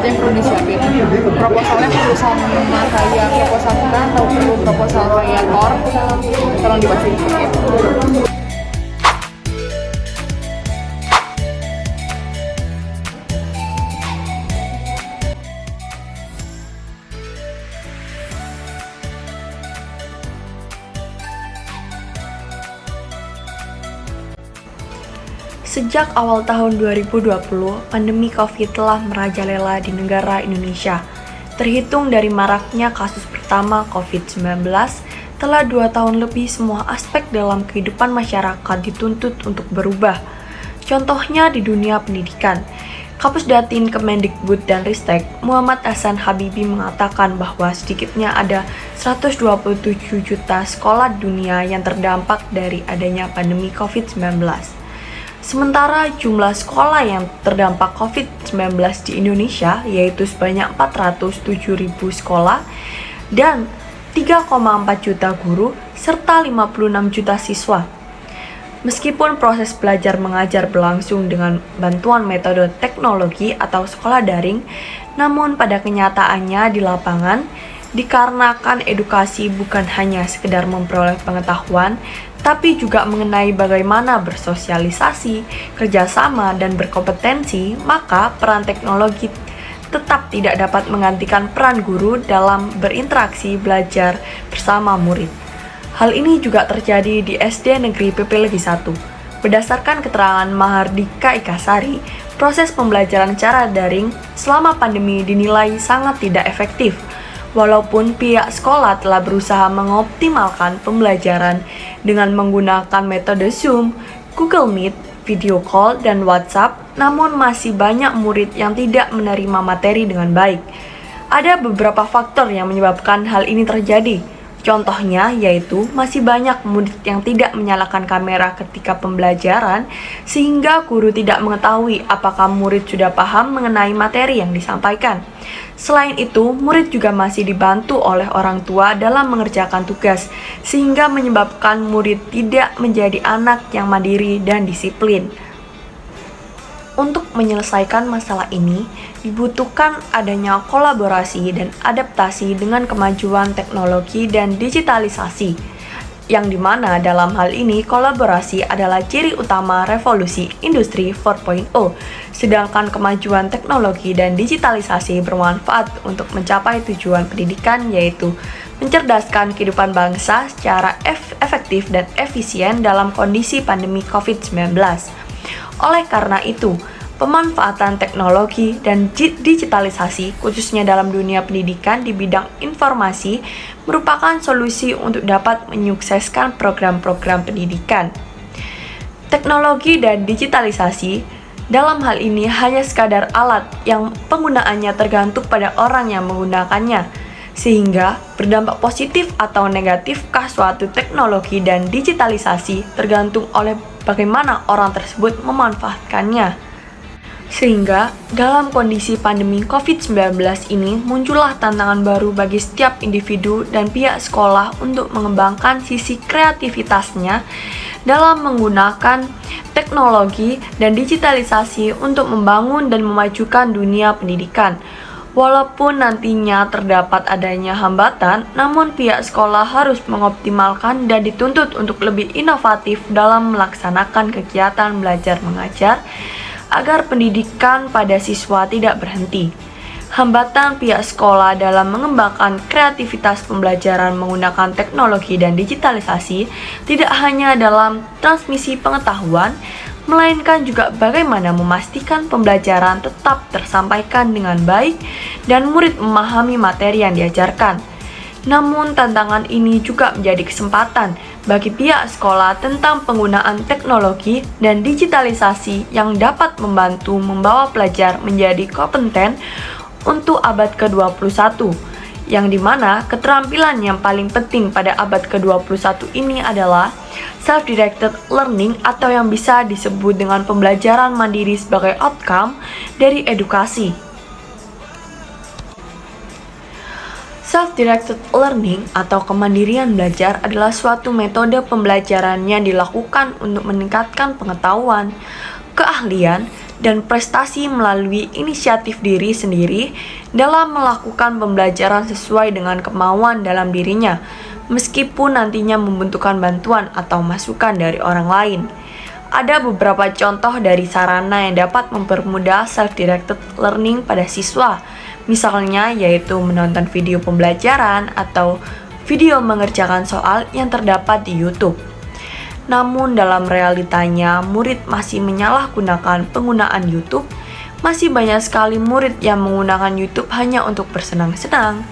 aja yang perlu disiapin. Proposalnya perlu sama kayak proposal kita atau perlu proposal kayak core, tolong dibaca dikit. Sejak awal tahun 2020, pandemi COVID telah merajalela di negara Indonesia. Terhitung dari maraknya kasus pertama COVID-19, telah 2 tahun lebih semua aspek dalam kehidupan masyarakat dituntut untuk berubah. Contohnya di dunia pendidikan. Kapus Datin Kemendikbud dan Ristek, Muhammad Hasan Habibi mengatakan bahwa sedikitnya ada 127 juta sekolah dunia yang terdampak dari adanya pandemi COVID-19. Sementara jumlah sekolah yang terdampak COVID-19 di Indonesia yaitu sebanyak 407.000 sekolah dan 3,4 juta guru serta 56 juta siswa. Meskipun proses belajar mengajar berlangsung dengan bantuan metode teknologi atau sekolah daring, namun pada kenyataannya di lapangan, dikarenakan edukasi bukan hanya sekedar memperoleh pengetahuan, tapi juga mengenai bagaimana bersosialisasi, kerjasama, dan berkompetensi, maka peran teknologi tetap tidak dapat menggantikan peran guru dalam berinteraksi belajar bersama murid. Hal ini juga terjadi di SD Negeri PP 1. Berdasarkan keterangan Mahardika Ikasari, proses pembelajaran secara daring selama pandemi dinilai sangat tidak efektif. Walaupun pihak sekolah telah berusaha mengoptimalkan pembelajaran dengan menggunakan metode Zoom, Google Meet, video call, dan WhatsApp, namun masih banyak murid yang tidak menerima materi dengan baik. Ada beberapa faktor yang menyebabkan hal ini terjadi. Contohnya yaitu masih banyak murid yang tidak menyalakan kamera ketika pembelajaran sehingga guru tidak mengetahui apakah murid sudah paham mengenai materi yang disampaikan. Selain itu, murid juga masih dibantu oleh orang tua dalam mengerjakan tugas sehingga menyebabkan murid tidak menjadi anak yang mandiri dan disiplin. Untuk menyelesaikan masalah ini, dibutuhkan adanya kolaborasi dan adaptasi dengan kemajuan teknologi dan digitalisasi, yang dimana dalam hal ini kolaborasi adalah ciri utama revolusi industri 4.0, sedangkan kemajuan teknologi dan digitalisasi bermanfaat untuk mencapai tujuan pendidikan yaitu mencerdaskan kehidupan bangsa secara efektif dan efisien dalam kondisi pandemi COVID-19. Oleh karena itu, pemanfaatan teknologi dan digitalisasi, khususnya dalam dunia pendidikan di bidang informasi, merupakan solusi untuk dapat menyukseskan program-program pendidikan. Teknologi dan digitalisasi dalam hal ini hanya sekadar alat yang penggunaannya tergantung pada orang yang menggunakannya, sehingga berdampak positif atau negatifkah suatu teknologi dan digitalisasi tergantung oleh bagaimana orang tersebut memanfaatkannya. Sehingga dalam kondisi pandemi COVID-19 ini muncullah tantangan baru bagi setiap individu dan pihak sekolah untuk mengembangkan sisi kreativitasnya dalam menggunakan teknologi dan digitalisasi untuk membangun dan memajukan dunia pendidikan. Walaupun nantinya terdapat adanya hambatan, namun pihak sekolah harus mengoptimalkan dan dituntut untuk lebih inovatif dalam melaksanakan kegiatan belajar mengajar agar pendidikan pada siswa tidak berhenti. Hambatan pihak sekolah dalam mengembangkan kreativitas pembelajaran menggunakan teknologi dan digitalisasi tidak hanya dalam transmisi pengetahuan, melainkan juga bagaimana memastikan pembelajaran tetap tersampaikan dengan baik dan murid memahami materi yang diajarkan. Namun tantangan ini juga menjadi kesempatan bagi pihak sekolah tentang penggunaan teknologi dan digitalisasi yang dapat membantu membawa pelajar menjadi kompeten untuk abad ke-21, yang dimana keterampilan yang paling penting pada abad ke-21 ini adalah self-directed learning atau yang bisa disebut dengan pembelajaran mandiri sebagai outcome dari edukasi. Self-directed learning atau kemandirian belajar adalah suatu metode pembelajaran yang dilakukan untuk meningkatkan pengetahuan, keahlian, dan prestasi melalui inisiatif diri sendiri dalam melakukan pembelajaran sesuai dengan kemauan dalam dirinya, meskipun nantinya membutuhkan bantuan atau masukan dari orang lain. Ada beberapa contoh dari sarana yang dapat mempermudah self-directed learning pada siswa, misalnya yaitu menonton video pembelajaran atau video mengerjakan soal yang terdapat di YouTube. Namun dalam realitanya, murid masih menyalahgunakan penggunaan YouTube. Masih banyak sekali murid yang menggunakan YouTube hanya untuk bersenang-senang,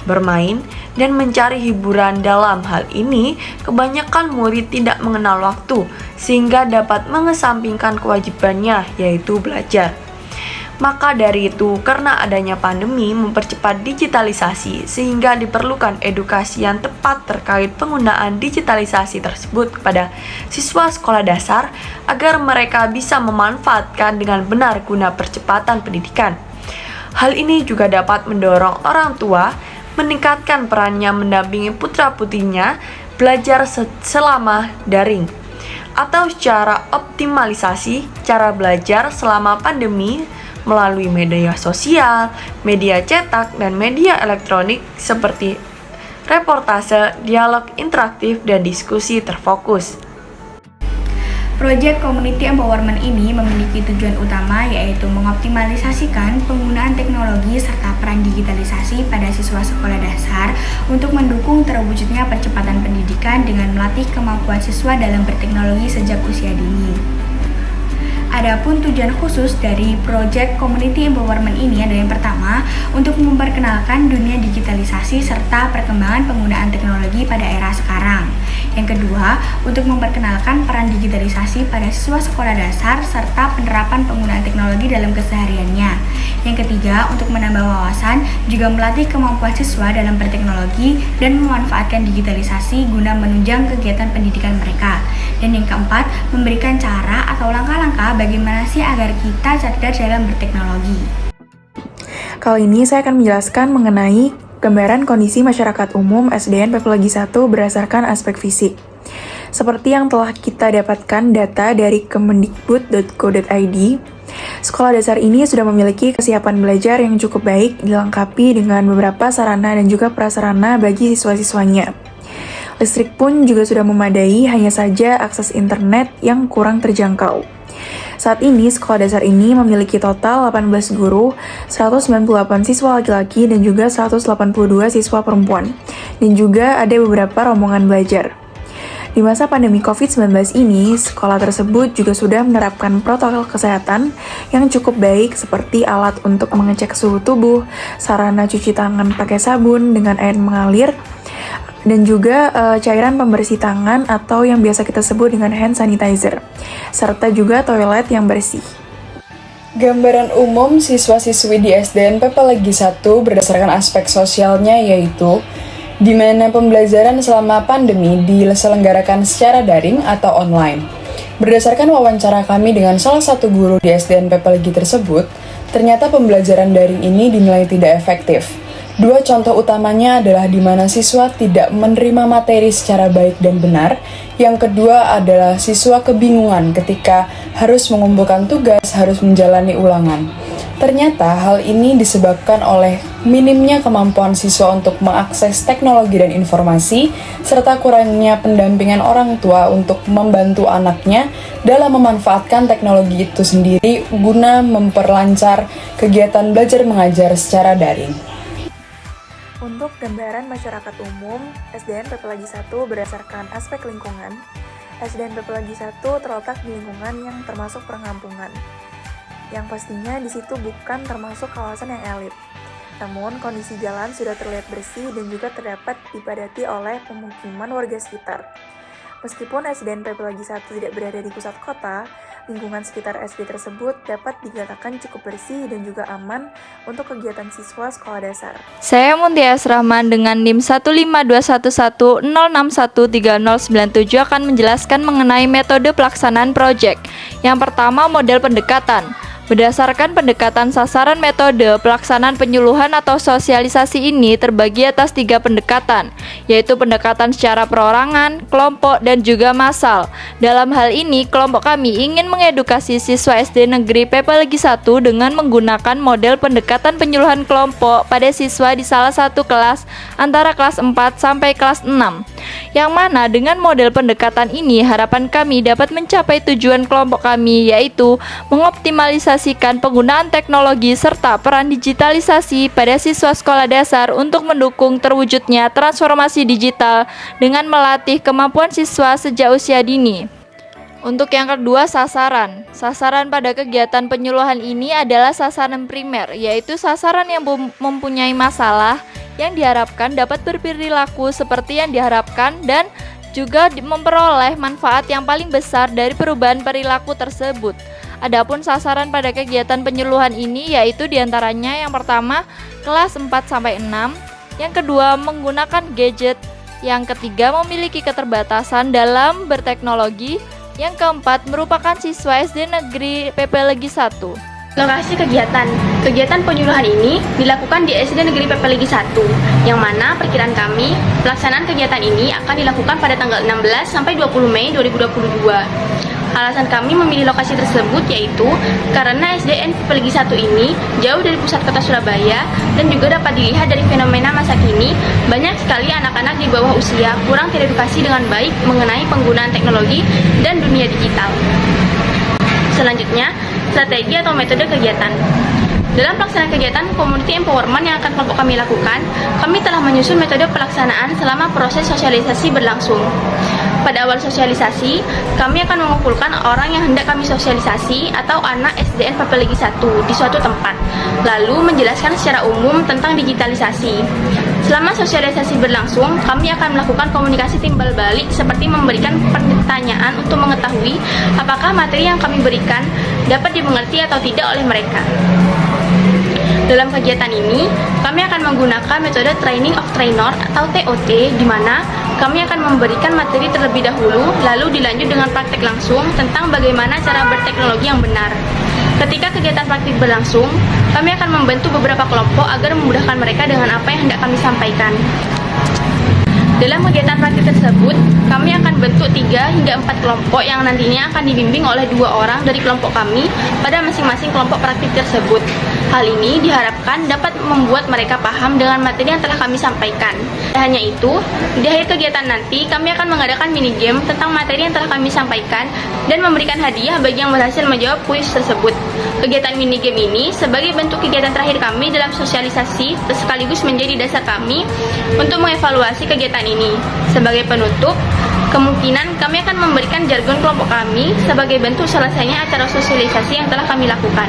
bermain, dan mencari hiburan. Dalam hal ini, kebanyakan murid tidak mengenal waktu, sehingga dapat mengesampingkan kewajibannya, yaitu belajar. Maka dari itu, karena adanya pandemi mempercepat digitalisasi, sehingga diperlukan edukasi yang tepat terkait penggunaan digitalisasi tersebut kepada siswa sekolah dasar agar mereka bisa memanfaatkan dengan benar guna percepatan pendidikan. Hal ini juga dapat mendorong orang tua meningkatkan perannya mendampingi putra-putrinya belajar selama daring, atau secara optimalisasi cara belajar selama pandemi melalui media sosial, media cetak, dan media elektronik seperti reportase, dialog interaktif, dan diskusi terfokus. Proyek Community Empowerment ini memiliki tujuan utama yaitu mengoptimalisasikan penggunaan teknologi serta peran digitalisasi pada siswa sekolah dasar untuk mendukung terwujudnya percepatan pendidikan dengan melatih kemampuan siswa dalam berteknologi sejak usia dini. Adapun tujuan khusus dari Project Community Empowerment ini adalah yang pertama, untuk memperkenalkan dunia digitalisasi serta perkembangan penggunaan teknologi pada era sekarang. Yang kedua, untuk memperkenalkan peran digitalisasi pada siswa sekolah dasar serta penerapan penggunaan teknologi dalam kesehariannya. Yang ketiga, untuk menambah wawasan, juga melatih kemampuan siswa dalam berteknologi dan memanfaatkan digitalisasi guna menunjang kegiatan pendidikan mereka. Dan yang keempat, memberikan cara atau langkah-langkah bagaimana sih agar kita cerdas dalam berteknologi. Kali ini saya akan menjelaskan mengenai gambaran kondisi masyarakat umum SDN Pepologi 1 berdasarkan aspek fisik. Seperti yang telah kita dapatkan data dari kemendikbud.go.id, sekolah dasar ini sudah memiliki kesiapan belajar yang cukup baik, dilengkapi dengan beberapa sarana dan juga prasarana bagi siswa-siswanya. Listrik pun juga sudah memadai, hanya saja akses internet yang kurang terjangkau. Saat ini, sekolah dasar ini memiliki total 18 guru, 198 siswa laki-laki, dan juga 182 siswa perempuan. Dan juga ada beberapa rombongan belajar. Di masa pandemi COVID-19 ini, sekolah tersebut juga sudah menerapkan protokol kesehatan yang cukup baik seperti alat untuk mengecek suhu tubuh, sarana cuci tangan pakai sabun dengan air mengalir, dan juga cairan pembersih tangan atau yang biasa kita sebut dengan hand sanitizer, serta juga toilet yang bersih. Gambaran umum siswa-siswi di SDN Pepologi 1 berdasarkan aspek sosialnya yaitu di mana pembelajaran selama pandemi diselenggarakan secara daring atau online. Berdasarkan wawancara kami dengan salah satu guru di SDN Pepologi tersebut, ternyata pembelajaran daring ini dinilai tidak efektif. Dua contoh utamanya adalah di mana siswa tidak menerima materi secara baik dan benar. Yang kedua adalah siswa kebingungan ketika harus mengumpulkan tugas, harus menjalani ulangan. Ternyata hal ini disebabkan oleh minimnya kemampuan siswa untuk mengakses teknologi dan informasi, serta kurangnya pendampingan orang tua untuk membantu anaknya dalam memanfaatkan teknologi itu sendiri guna memperlancar kegiatan belajar mengajar secara daring. Untuk gambaran masyarakat umum, SDN Pepologi 1 berdasarkan aspek lingkungan. SDN Pepologi 1 terletak di lingkungan yang termasuk perkampungan. Yang pastinya di situ bukan termasuk kawasan yang elit. Namun, kondisi jalan sudah terlihat bersih dan juga terdapat dipadati oleh pemukiman warga sekitar. Meskipun SDN Pepologi 1 tidak berada di pusat kota, lingkungan sekitar SD tersebut dapat dikatakan cukup bersih dan juga aman untuk kegiatan siswa sekolah dasar. Saya Muntias Rahman dengan NIM 15211061397 akan menjelaskan mengenai metode pelaksanaan proyek. Yang pertama, model pendekatan. Berdasarkan pendekatan sasaran, metode pelaksanaan penyuluhan atau sosialisasi ini terbagi atas 3 pendekatan, yaitu pendekatan secara perorangan, kelompok, dan juga massal. Dalam hal ini, kelompok kami ingin mengedukasi siswa SD Negeri PPLG 1 dengan menggunakan model pendekatan penyuluhan kelompok pada siswa di salah satu kelas antara kelas 4 sampai kelas 6. Yang mana dengan model pendekatan ini harapan kami dapat mencapai tujuan kelompok kami, yaitu mengoptimalisasikan penggunaan teknologi serta peran digitalisasi pada siswa sekolah dasar untuk mendukung terwujudnya transformasi digital dengan melatih kemampuan siswa sejak usia dini. Untuk yang kedua, sasaran. Sasaran pada kegiatan penyuluhan ini adalah sasaran primer, yaitu sasaran yang mempunyai masalah yang diharapkan dapat berperilaku seperti yang diharapkan dan juga memperoleh manfaat yang paling besar dari perubahan perilaku tersebut. Adapun sasaran pada kegiatan penyuluhan ini yaitu diantaranya yang pertama kelas 4 sampai 6, yang kedua menggunakan gadget, yang ketiga memiliki keterbatasan dalam berteknologi, yang keempat merupakan siswa SD Negeri PPLG 1. Lokasi kegiatan. Kegiatan penyuluhan ini dilakukan di SD Negeri PPLG 1, yang mana perkiraan kami pelaksanaan kegiatan ini akan dilakukan pada tanggal 16 sampai 20 Mei 2022. Alasan kami memilih lokasi tersebut yaitu karena SDN PPLG 1 ini jauh dari pusat kota Surabaya dan juga dapat dilihat dari fenomena masa kini banyak sekali anak-anak di bawah usia kurang teredukasi dengan baik mengenai penggunaan teknologi dan dunia digital. Selanjutnya, strategi atau metode kegiatan. Dalam pelaksanaan kegiatan community empowerment yang akan kelompok kami lakukan, kami telah menyusun metode pelaksanaan selama proses sosialisasi berlangsung. Pada awal sosialisasi, kami akan mengumpulkan orang yang hendak kami sosialisasi atau anak SDN PPLG 1 di suatu tempat, lalu menjelaskan secara umum tentang digitalisasi. Selama sosialisasi berlangsung, kami akan melakukan komunikasi timbal balik seperti memberikan pertanyaan untuk mengetahui apakah materi yang kami berikan dapat dimengerti atau tidak oleh mereka. Dalam kegiatan ini, kami akan menggunakan metode Training of Trainer atau TOT, di mana kami akan memberikan materi terlebih dahulu, lalu dilanjut dengan praktek langsung tentang bagaimana cara berteknologi yang benar. Ketika kegiatan praktik berlangsung, kami akan membentuk beberapa kelompok agar memudahkan mereka dengan apa yang hendak kami sampaikan. Dalam kegiatan praktik tersebut, kami akan bentuk 3 hingga 4 kelompok yang nantinya akan dibimbing oleh 2 orang dari kelompok kami pada masing-masing kelompok praktik tersebut. Hal ini diharapkan dapat membuat mereka paham dengan materi yang telah kami sampaikan. Tidak hanya itu, di akhir kegiatan nanti kami akan mengadakan mini game tentang materi yang telah kami sampaikan dan memberikan hadiah bagi yang berhasil menjawab kuis tersebut. Kegiatan mini game ini sebagai bentuk kegiatan terakhir kami dalam sosialisasi sekaligus menjadi dasar kami untuk mengevaluasi kegiatan ini. Sebagai penutup, kemungkinan kami akan memberikan jargon kelompok kami sebagai bentuk selesainya acara sosialisasi yang telah kami lakukan.